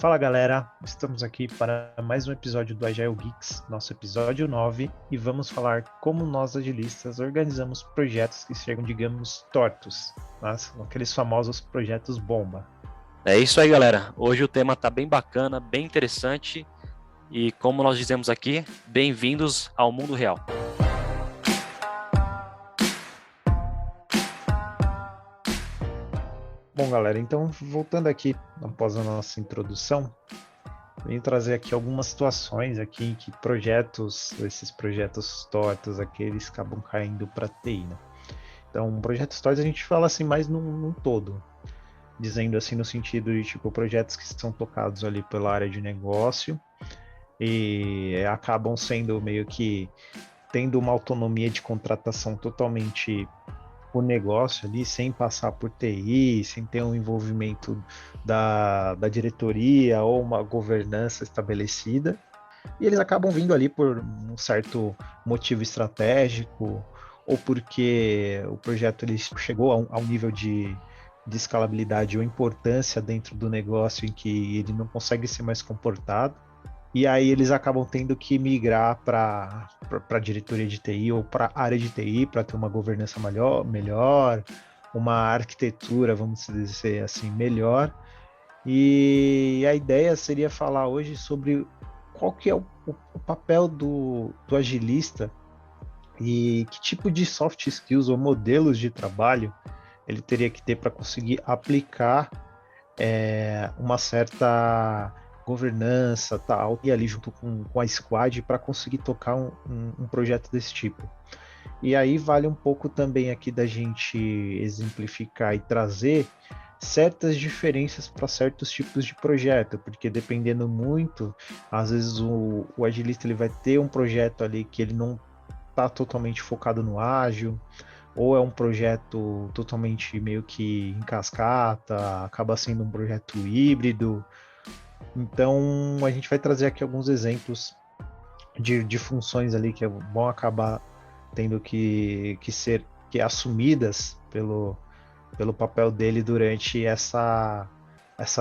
Fala galera, estamos aqui para mais um episódio do Agile Geeks, nosso episódio 9, e vamos falar como nós agilistas organizamos projetos que chegam, digamos, tortos, aqueles famosos projetos bomba. É isso aí, galera. Hoje o tema tá bem bacana, bem interessante e, como nós dizemos aqui, bem-vindos ao mundo real. Bom, galera, então voltando aqui após a nossa introdução, venho trazer aqui algumas situações aqui em que esses projetos tortos aqui, eles acabam caindo para TI, né? Então, projetos tortos a gente fala assim mais num todo, dizendo assim no sentido de tipo projetos que são tocados ali pela área de negócio e acabam sendo meio que tendo uma autonomia de contratação totalmente o negócio ali, sem passar por TI, sem ter um envolvimento da diretoria ou uma governança estabelecida. E eles acabam vindo ali por um certo motivo estratégico ou porque o projeto ele chegou a um nível de escalabilidade ou importância dentro do negócio em que ele não consegue ser mais comportado. E aí eles acabam tendo que migrar para a diretoria de TI ou para a área de TI para ter uma governança melhor, uma arquitetura, vamos dizer assim, melhor. E a ideia seria falar hoje sobre qual que é o papel do agilista e que tipo de soft skills ou modelos de trabalho ele teria que ter para conseguir aplicar uma certa governança tal, e ali junto com a squad para conseguir tocar um projeto desse tipo. E aí vale um pouco também aqui da gente exemplificar e trazer certas diferenças para certos tipos de projeto, porque dependendo muito, às vezes o agilista ele vai ter um projeto ali que ele não está totalmente focado no ágil, ou é um projeto totalmente meio que em cascata, acaba sendo um projeto híbrido. Então a gente vai trazer aqui alguns exemplos de funções ali que vão acabar tendo que ser assumidas pelo papel dele durante essa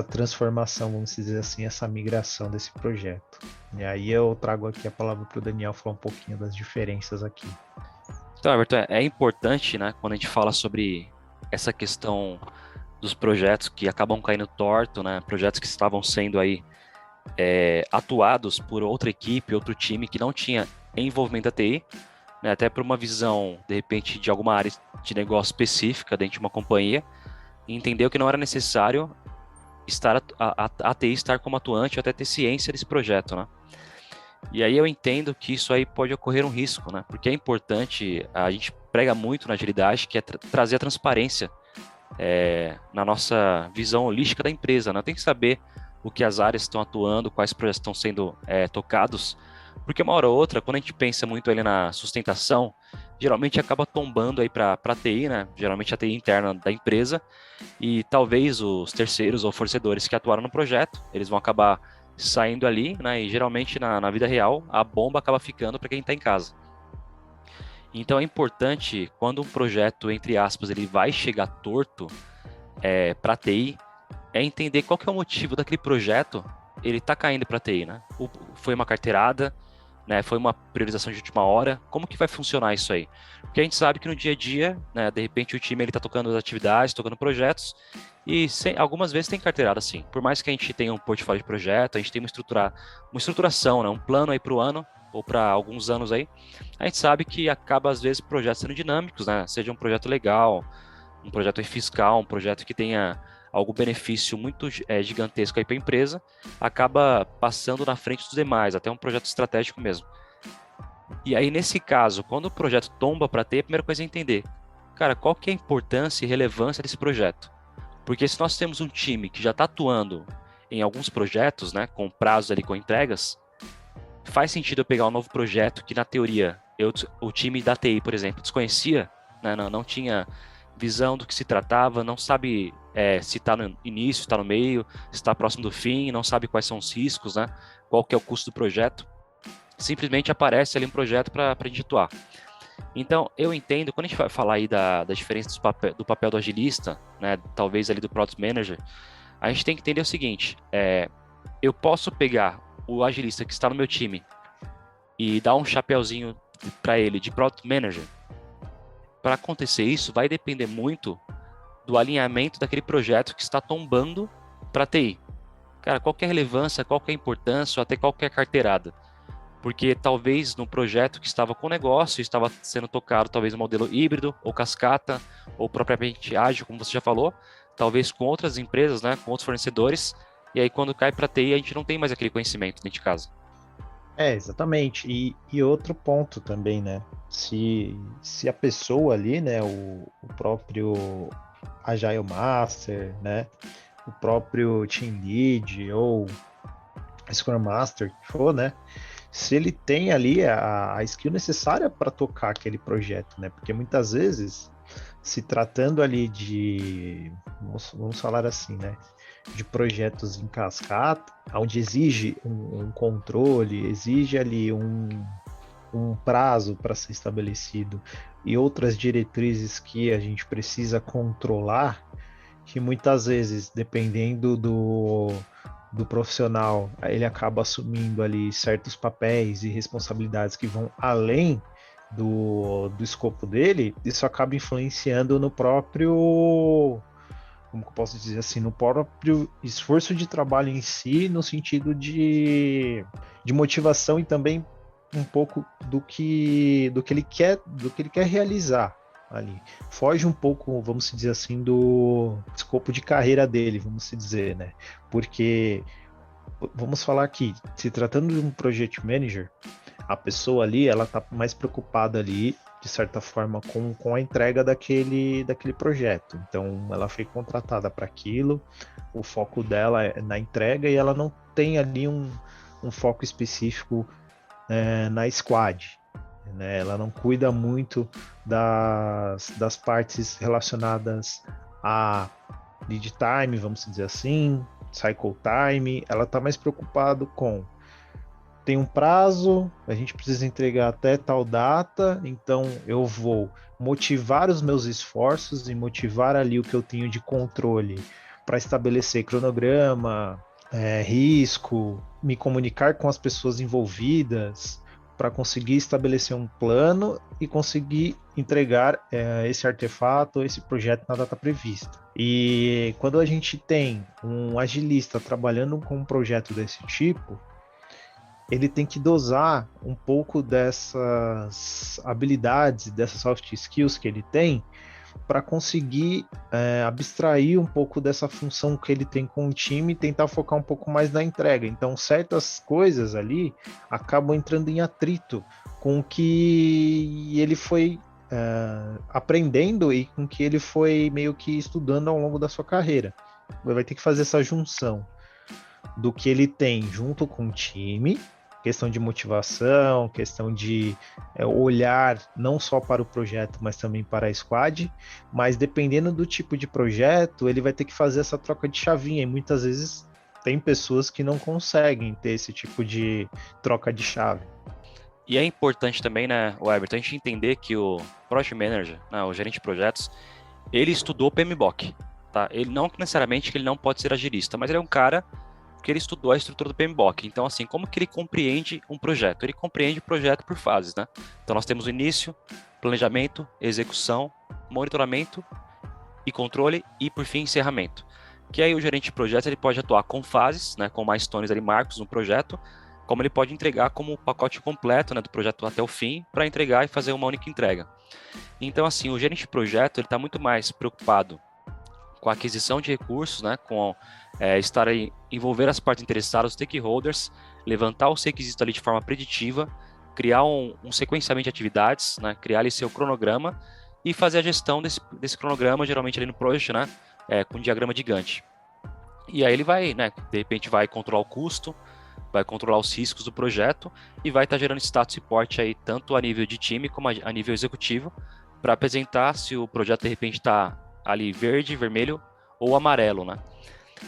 transformação, vamos dizer assim, essa migração desse projeto. E aí eu trago aqui a palavra para o Daniel falar um pouquinho das diferenças aqui. Então, Everton, é importante, né, quando a gente fala sobre essa questão dos projetos que acabam caindo torto, né, projetos que estavam sendo aí atuados por outra equipe, outro time que não tinha envolvimento da TI, né, até por uma visão, de repente, de alguma área de negócio específica dentro de uma companhia, e entendeu que não era necessário a TI estar como atuante ou até ter ciência desse projeto, né? E aí eu entendo que isso aí pode ocorrer um risco, né? Porque é importante, a gente prega muito na agilidade, que é trazer a transparência na nossa visão holística da empresa, né? Tem que saber o que as áreas estão atuando, quais projetos estão sendo tocados, porque uma hora ou outra, quando a gente pensa muito ali na sustentação, geralmente acaba tombando aí para a TI, né? Geralmente a TI interna da empresa, e talvez os terceiros ou fornecedores que atuaram no projeto, eles vão acabar saindo ali, né? E geralmente na vida real, a bomba acaba ficando para quem está em casa. Então é importante, quando um projeto, entre aspas, ele vai chegar torto para a TI, é entender qual que é o motivo daquele projeto ele está caindo para a TI, né? Foi uma carteirada, né? Foi uma priorização de última hora. Como que vai funcionar isso aí? Porque a gente sabe que no dia a dia, né, de repente o time ele está tocando as atividades, tocando projetos, e algumas vezes tem carteirada sim. Por mais que a gente tenha um portfólio de projeto, a gente tem uma estruturação, né, um plano aí para o ano, ou para alguns anos aí, a gente sabe que acaba às vezes projetos sendo dinâmicos, né? Seja um projeto legal, um projeto fiscal, um projeto que tenha algum benefício muito gigantesco aí para a empresa, acaba passando na frente dos demais, até um projeto estratégico mesmo. E aí, nesse caso, quando o projeto tomba para ter, a primeira coisa é entender, cara, qual que é a importância e relevância desse projeto? Porque se nós temos um time que já está atuando em alguns projetos, né, com prazos ali, com entregas, faz sentido eu pegar um novo projeto que, na teoria, o time da TI, por exemplo, desconhecia, né, não tinha visão do que se tratava, não sabe se está no início, está no meio, se está próximo do fim, não sabe quais são os riscos, né, qual que é o custo do projeto. Simplesmente aparece ali um projeto para a gente atuar. Então, eu entendo, quando a gente vai falar aí da diferença do papel do agilista, né, talvez ali do Product Manager, a gente tem que entender o seguinte, eu posso pegar o agilista que está no meu time e dar um chapéuzinho para ele de Product Manager. Para acontecer isso, vai depender muito do alinhamento daquele projeto que está tombando para TI. Cara, qual que é a relevância, qual que é a importância, ou até qual que é a carteirada? Porque talvez no projeto que estava com o negócio, estava sendo tocado talvez um modelo híbrido, ou cascata, ou propriamente ágil, como você já falou, talvez com outras empresas, né, com outros fornecedores, e aí quando cai para TI a gente não tem mais aquele conhecimento dentro de casa. Exatamente. E outro ponto também, né? Se a pessoa ali, né, o próprio Agile Master, né, o próprio Team Lead ou Scrum Master, que for, né, se ele tem ali a skill necessária para tocar aquele projeto, né? Porque muitas vezes, se tratando ali de, vamos falar assim, né? De projetos em cascata, onde exige um controle, exige ali um prazo para ser estabelecido e outras diretrizes que a gente precisa controlar, que muitas vezes, dependendo do profissional, ele acaba assumindo ali certos papéis e responsabilidades que vão além do escopo dele, isso acaba influenciando no próprio, como que eu posso dizer assim, no próprio esforço de trabalho em si, no sentido de motivação e também um pouco do que ele quer realizar ali. Foge um pouco, vamos dizer assim, do escopo de carreira dele, vamos dizer, né? Porque vamos falar aqui, se tratando de um project manager, a pessoa ali, ela tá mais preocupada ali, de certa forma, com a entrega daquele projeto. Então, ela foi contratada para aquilo, o foco dela é na entrega e ela não tem ali um foco específico na squad. Né? Ela não cuida muito das partes relacionadas a lead time, vamos dizer assim, cycle time. Ela está mais preocupada com tem um prazo, a gente precisa entregar até tal data, então eu vou motivar os meus esforços e motivar ali o que eu tenho de controle para estabelecer cronograma, risco, me comunicar com as pessoas envolvidas para conseguir estabelecer um plano e conseguir entregar esse artefato, esse projeto na data prevista. E quando a gente tem um agilista trabalhando com um projeto desse tipo, ele tem que dosar um pouco dessas habilidades, dessas soft skills que ele tem, para conseguir abstrair um pouco dessa função que ele tem com o time e tentar focar um pouco mais na entrega. Então, certas coisas ali acabam entrando em atrito com o que ele foi aprendendo e com o que ele foi meio que estudando ao longo da sua carreira. Ele vai ter que fazer essa junção do que ele tem junto com o time, questão de motivação, questão de olhar não só para o projeto, mas também para a squad, mas dependendo do tipo de projeto, ele vai ter que fazer essa troca de chavinha, e muitas vezes tem pessoas que não conseguem ter esse tipo de troca de chave. E é importante também, né, o Everton, a gente entender que o Project Manager, né, o gerente de projetos, ele estudou PMBOK, tá? Ele não necessariamente que ele não pode ser agilista, mas ele é um cara que ele estudou a estrutura do PMBOK. Então, assim, como que ele compreende um projeto? Ele compreende o projeto por fases, né? Então, nós temos o início, planejamento, execução, monitoramento e controle e, por fim, encerramento. Que aí o gerente de projetos ele pode atuar com fases, né, com milestones ali, marcos no projeto, como ele pode entregar como o pacote completo, né, do projeto até o fim, para entregar e fazer uma única entrega. Então, assim, o gerente de projeto ele está muito mais preocupado com a aquisição de recursos, né, com estar aí, envolver as partes interessadas, os stakeholders, levantar os requisitos ali de forma preditiva, criar um sequenciamento de atividades, né, criar ali seu cronograma e fazer a gestão desse cronograma, geralmente ali no project, né, com um diagrama de Gantt. E aí ele vai, né, de repente vai controlar o custo, vai controlar os riscos do projeto e vai estar gerando status report aí tanto a nível de time como a nível executivo para apresentar se o projeto de repente está ali verde, vermelho ou amarelo, né?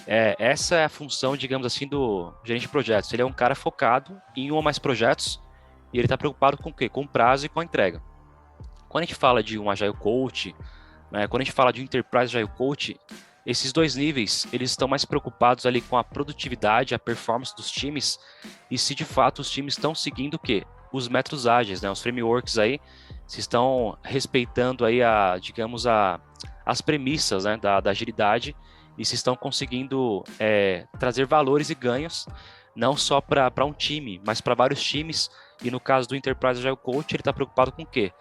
Essa é a função, digamos assim, do gerente de projetos. Ele é um cara focado em um ou mais projetos e ele está preocupado com o quê? Com o prazo e com a entrega. Quando a gente fala de um Agile Coach, né, quando a gente fala de um Enterprise Agile Coach, Esses dois níveis, eles estão mais preocupados ali com a produtividade, a performance dos times, e se de fato os times estão seguindo o quê? Os métodos ágeis, né? Os frameworks aí, se estão respeitando aí digamos, as premissas, né, da agilidade, e se estão conseguindo trazer valores e ganhos, não só para um time, mas para vários times. E no caso do Enterprise Agile Coach, ele está preocupado com o quê?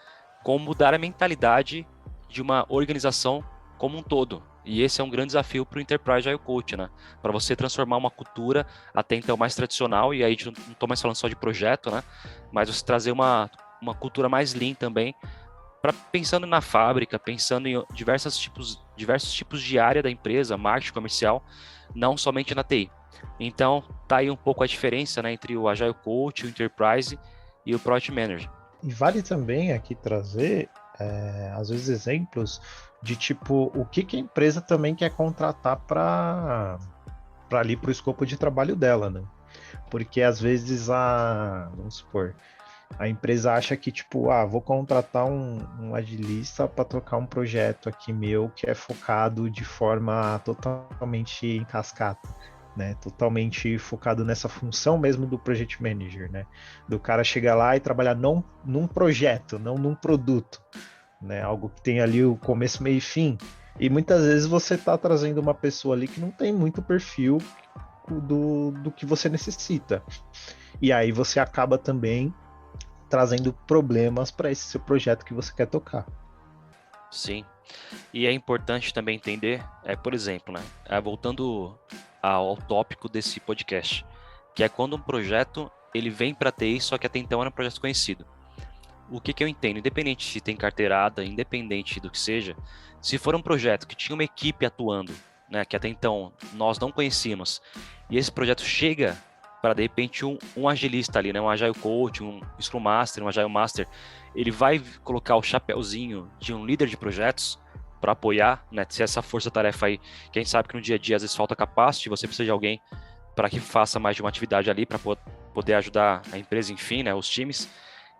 Com mudar a mentalidade de uma organização como um todo. E esse é um grande desafio para o Enterprise Agile Coach, né? Para você transformar uma cultura até então mais tradicional, e aí não estou mais falando só de projeto, né? Mas você trazer uma cultura mais lean também, pensando na fábrica, pensando em diversos tipos de área da empresa, marketing comercial, não somente na TI. Então, tá aí um pouco a diferença, né, entre o Agile Coach, o Enterprise e o Project Manager. E vale também aqui trazer, às vezes, exemplos de tipo, o que a empresa também quer contratar para ali para o escopo de trabalho dela, né? Porque às vezes vamos supor, a empresa acha que, tipo, vou contratar um agilista para tocar um projeto aqui meu que é focado de forma totalmente em cascata, né? Totalmente focado nessa função mesmo do project manager, né? Do cara chegar lá e trabalhar não num projeto, não num produto, né? Algo que tem ali o começo, meio e fim. E muitas vezes você está trazendo uma pessoa ali que não tem muito perfil do que você necessita. E aí você acaba também trazendo problemas para esse seu projeto que você quer tocar. Sim. E é importante também entender, por exemplo, né, voltando ao tópico desse podcast, que é quando um projeto ele vem para TI, só que até então era um projeto conhecido. O que eu entendo, independente se tem carteirada, independente do que seja, se for um projeto que tinha uma equipe atuando, né, que até então nós não conhecíamos, e esse projeto chega para de repente um agilista ali, né, um Agile Coach, um Scrum Master, um Agile Master, ele vai colocar o chapéuzinho de um líder de projetos para apoiar, né, se essa força-tarefa aí, que a gente sabe que no dia a dia às vezes falta capacity, você precisa de alguém para que faça mais de uma atividade ali, para poder ajudar a empresa, enfim, né, os times.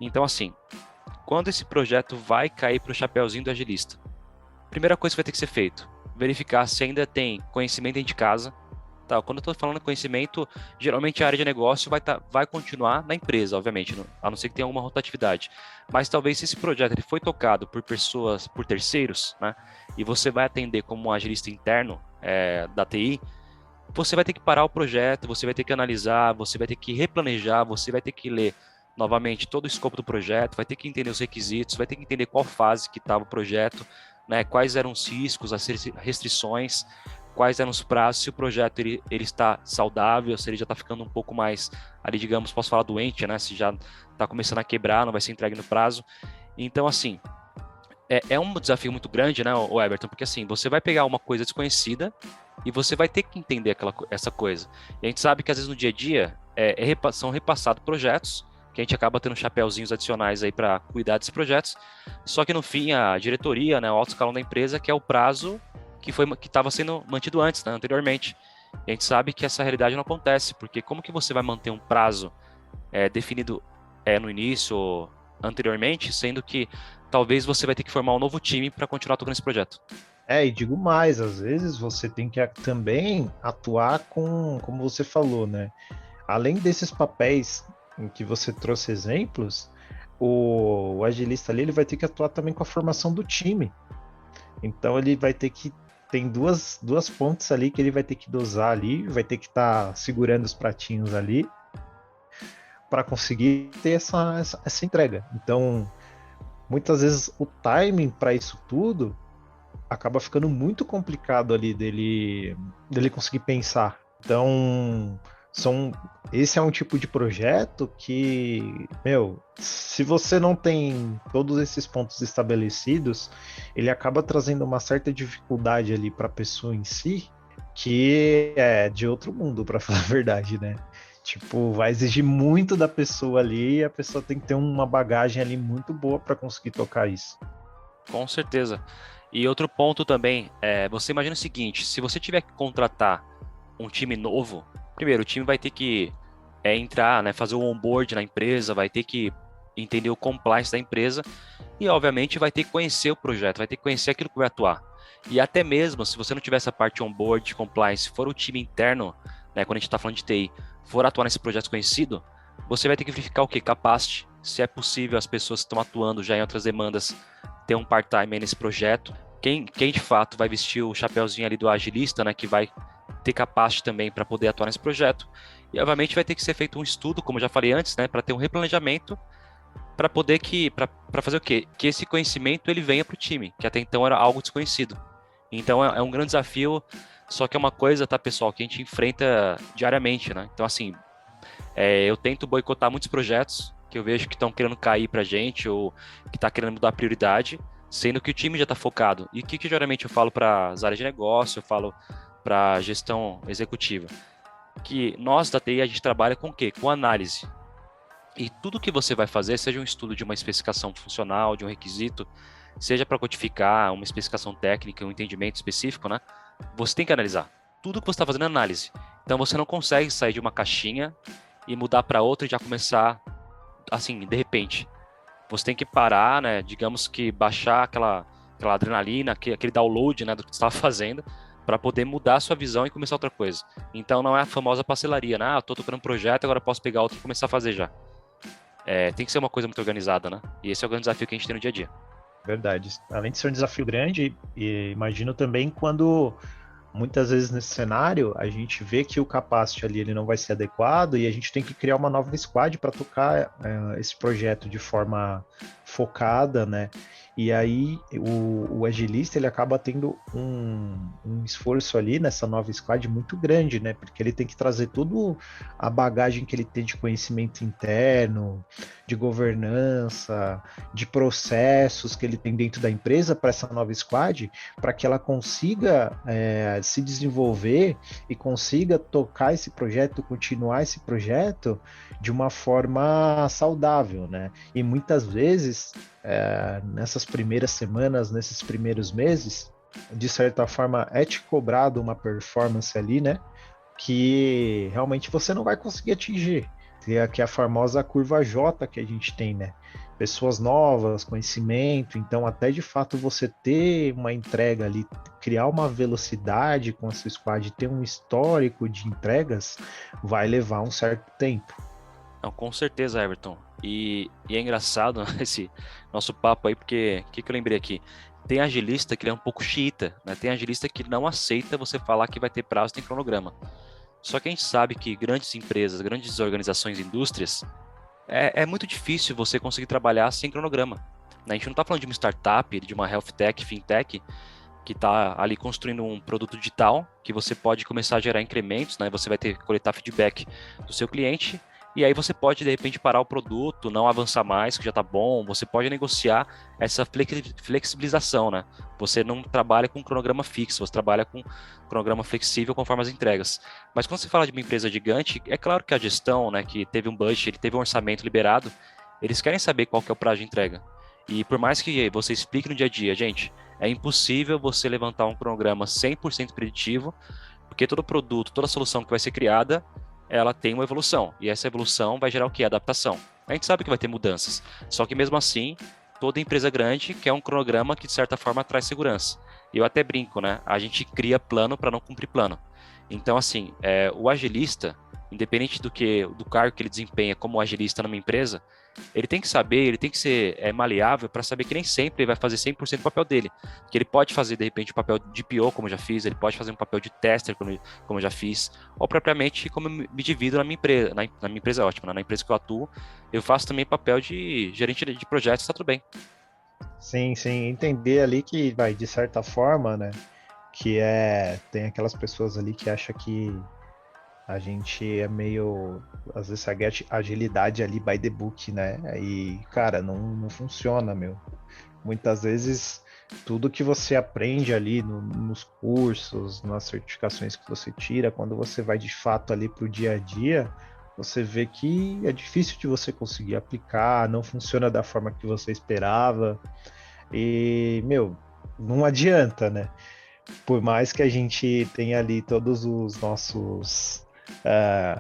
Então, assim, quando esse projeto vai cair para o chapéuzinho do agilista, primeira coisa que vai ter que ser feito, verificar se ainda tem conhecimento dentro de casa. Tá, quando eu estou falando de conhecimento, geralmente a área de negócio vai continuar na empresa, obviamente, a não ser que tenha alguma rotatividade. Mas talvez se esse projeto ele foi tocado por pessoas, por terceiros, né, e você vai atender como um agilista interno da TI, você vai ter que parar o projeto, você vai ter que analisar, você vai ter que replanejar, você vai ter que ler novamente todo o escopo do projeto, vai ter que entender os requisitos, vai ter que entender qual fase que estava o projeto, né, quais eram os riscos, as restrições, quais eram os prazos, se o projeto ele está saudável, se ele já está ficando um pouco mais, ali digamos, posso falar doente, né, se já está começando a quebrar, não vai ser entregue no prazo. Então, assim, é um desafio muito grande, né, o Everton, porque assim, você vai pegar uma coisa desconhecida e você vai ter que entender essa coisa. E a gente sabe que às vezes no dia a dia são repassados projetos, que a gente acaba tendo chapéuzinhos adicionais aí para cuidar desses projetos, só que no fim a diretoria, né, o alto escalão da empresa, que é o prazo que estava sendo mantido antes, né, anteriormente. E a gente sabe que essa realidade não acontece, porque como que você vai manter um prazo definido no início ou anteriormente, sendo que talvez você vai ter que formar um novo time para continuar tocando esse projeto. E digo mais, às vezes você tem que também atuar como você falou, né? Além desses papéis em que você trouxe exemplos, o agilista ali ele vai ter que atuar também com a formação do time. Então ele vai ter que tem duas pontes ali que ele vai ter que dosar ali, vai ter que estar segurando os pratinhos ali para conseguir ter essa entrega. Então, muitas vezes o timing para isso tudo acaba ficando muito complicado ali dele conseguir pensar. Então, esse é um tipo de projeto que, se você não tem todos esses pontos estabelecidos, ele acaba trazendo uma certa dificuldade ali para a pessoa em si, que é de outro mundo, para falar a verdade, né? Tipo, vai exigir muito da pessoa ali e a pessoa tem que ter uma bagagem ali muito boa para conseguir tocar isso. Com certeza. E outro ponto também, você imagina o seguinte, se você tiver que contratar um time novo, primeiro, o time vai ter que entrar, né, fazer o onboard na empresa, vai ter que entender o compliance da empresa, e obviamente vai ter que conhecer o projeto, vai ter que conhecer aquilo que vai atuar. E até mesmo, se você não tiver essa parte on-board de compliance, for o time interno, né, quando a gente está falando de TI, for atuar nesse projeto conhecido, você vai ter que verificar o quê? Capacity, se é possível as pessoas que estão atuando já em outras demandas ter um part-time aí nesse projeto. Quem de fato vai vestir o chapéuzinho ali do agilista, né, que vai ter capacity também para poder atuar nesse projeto. E obviamente vai ter que ser feito um estudo, como eu já falei antes, né, para ter um replanejamento para poder para fazer o quê? Que esse conhecimento ele venha para o time, que até então era algo desconhecido. Então é um grande desafio, só que é uma coisa, tá, pessoal, que a gente enfrenta diariamente, né? Então, assim, eu tento boicotar muitos projetos que eu vejo que estão querendo cair pra gente ou que tá querendo mudar a prioridade, sendo que o time já está focado. E o que geralmente eu falo para as áreas de negócio, eu falo para gestão executiva, que nós da TI a gente trabalha com o quê? Com análise. E tudo que você vai fazer, seja um estudo de uma especificação funcional, de um requisito, seja para codificar uma especificação técnica, um entendimento específico, né? Você tem que analisar. Tudo que você está fazendo é análise. Então você não consegue sair de uma caixinha e mudar para outra e já começar assim, de repente. Você tem que parar, né? Digamos que baixar aquela adrenalina, aquele download, né, do que você estava fazendo, para poder mudar a sua visão e começar outra coisa. Então não é a famosa parcelaria, né? Ah, estou tocando um projeto, agora posso pegar outro e começar a fazer já. Tem que ser uma coisa muito organizada, né? E esse é o grande desafio que a gente tem no dia a dia. Verdade. Além de ser um desafio grande, e imagino também quando muitas vezes nesse cenário a gente vê que o capacity ali ele não vai ser adequado e a gente tem que criar uma nova squad para tocar esse projeto de forma focada, né? E aí o agilista ele acaba tendo um esforço ali nessa nova squad muito grande, né? Porque ele tem que trazer tudo a bagagem que ele tem de conhecimento interno, de governança, de processos que ele tem dentro da empresa para essa nova squad, para que ela consiga se desenvolver e consiga tocar esse projeto, continuar esse projeto de uma forma saudável, né? E muitas vezes, nessas primeiras semanas, nesses primeiros meses, de certa forma é te cobrado uma performance ali, né? Que realmente você não vai conseguir atingir. Que é a famosa curva J que a gente tem, né? Pessoas novas, conhecimento, então até de fato você ter uma entrega ali, criar uma velocidade com a sua squad, ter um histórico de entregas, vai levar um certo tempo. Não, com certeza, Everton. E é engraçado esse nosso papo aí, porque o que eu lembrei aqui? Tem agilista que ele é um pouco xiita, né? Tem agilista que não aceita você falar que vai ter prazo, tem cronograma. Só que a gente sabe que grandes empresas, grandes organizações, indústrias, é muito difícil você conseguir trabalhar sem cronograma, né? A gente não está falando de uma startup, de uma health tech, fintech, que está ali construindo um produto digital, que você pode começar a gerar incrementos, né? Você vai ter que coletar feedback do seu cliente, e aí você pode, de repente, parar o produto, não avançar mais, que já está bom, você pode negociar essa flexibilização, né? Você não trabalha com um cronograma fixo, você trabalha com um cronograma flexível conforme as entregas. Mas quando você fala de uma empresa gigante, é claro que a gestão, né, que teve um budget, ele teve um orçamento liberado, eles querem saber qual que é o prazo de entrega. E por mais que você explique no dia a dia, gente, é impossível você levantar um cronograma 100% preditivo, porque todo produto, toda solução que vai ser criada, ela tem uma evolução. E essa evolução vai gerar o quê? Adaptação. A gente sabe que vai ter mudanças. Só que mesmo assim, toda empresa grande quer um cronograma que de certa forma traz segurança. E eu até brinco, né? A gente cria plano para não cumprir plano. Então, assim, o agilista, independente do cargo que ele desempenha como agilista numa empresa, ele tem que saber, ele tem que ser maleável para saber que nem sempre ele vai fazer 100% do papel dele. Que ele pode fazer, de repente, o papel de PO, como eu já fiz, ele pode fazer um papel de tester, como eu já fiz, ou propriamente como eu me divido na minha empresa, na minha empresa é ótima, né? Na empresa que eu atuo, eu faço também papel de gerente de projetos, tá tudo bem. Sim, sim, entender ali que vai, de certa forma, né? Tem aquelas pessoas ali que acham que a gente é meio, às vezes, segue a agilidade ali by the book, né? E, cara, não funciona, meu. Muitas vezes, tudo que você aprende ali nos cursos, nas certificações que você tira, quando você vai de fato ali para o dia a dia, você vê que é difícil de você conseguir aplicar, não funciona da forma que você esperava. E, meu, não adianta, né? Por mais que a gente tenha ali todos os nossos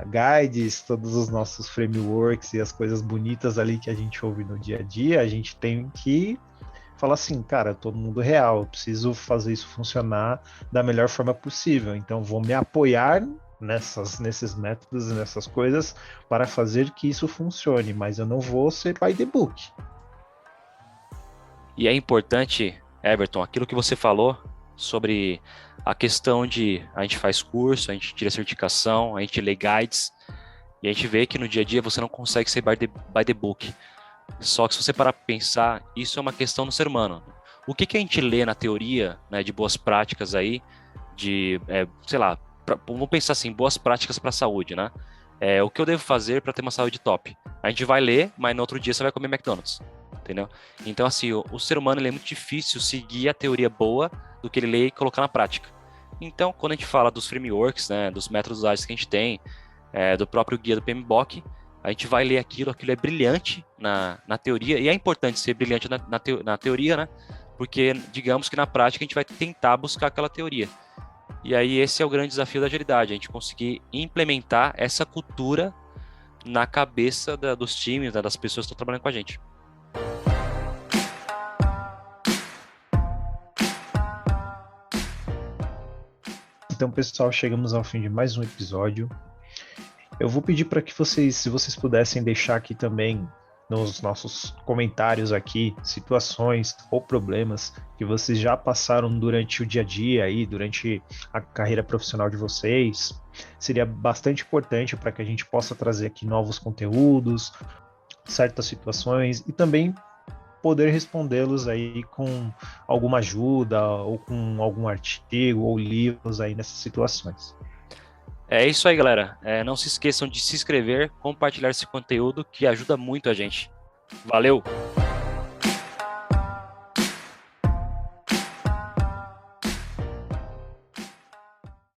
guides, todos os nossos frameworks e as coisas bonitas ali que a gente ouve no dia a dia, a gente tem que fala assim, cara, eu tô no mundo real, eu preciso fazer isso funcionar da melhor forma possível, então vou me apoiar nesses métodos e nessas coisas para fazer que isso funcione, mas eu não vou ser by the book. E é importante, Everton, aquilo que você falou sobre a questão de a gente faz curso, a gente tira certificação, a gente lê guides, e a gente vê que no dia a dia você não consegue ser by the book. Só que se você parar para pensar, isso é uma questão do ser humano. O que a gente lê na teoria, né, de boas práticas aí, sei lá, vamos pensar assim, boas práticas para a saúde, né? O que eu devo fazer para ter uma saúde top? A gente vai ler, mas no outro dia você vai comer McDonald's, entendeu? Então, assim, o ser humano ele é muito difícil seguir a teoria boa do que ele lê e colocar na prática. Então, quando a gente fala dos frameworks, né, dos métodos ágeis que a gente tem, do próprio guia do PMBOK, a gente vai ler aquilo é brilhante na teoria, e é importante ser brilhante na teoria, né? Porque, digamos que na prática a gente vai tentar buscar aquela teoria. E aí esse é o grande desafio da agilidade, a gente conseguir implementar essa cultura na cabeça dos times, né, das pessoas que estão trabalhando com a gente. Então, pessoal, chegamos ao fim de mais um episódio. Eu vou pedir para que vocês, se vocês pudessem deixar aqui também nos nossos comentários aqui, situações ou problemas que vocês já passaram durante o dia a dia aí, durante a carreira profissional de vocês. Seria bastante importante para que a gente possa trazer aqui novos conteúdos, certas situações e também poder respondê-los aí com alguma ajuda ou com algum artigo ou livros aí nessas situações. É isso aí, galera. Não se esqueçam de se inscrever, compartilhar esse conteúdo que ajuda muito a gente. Valeu!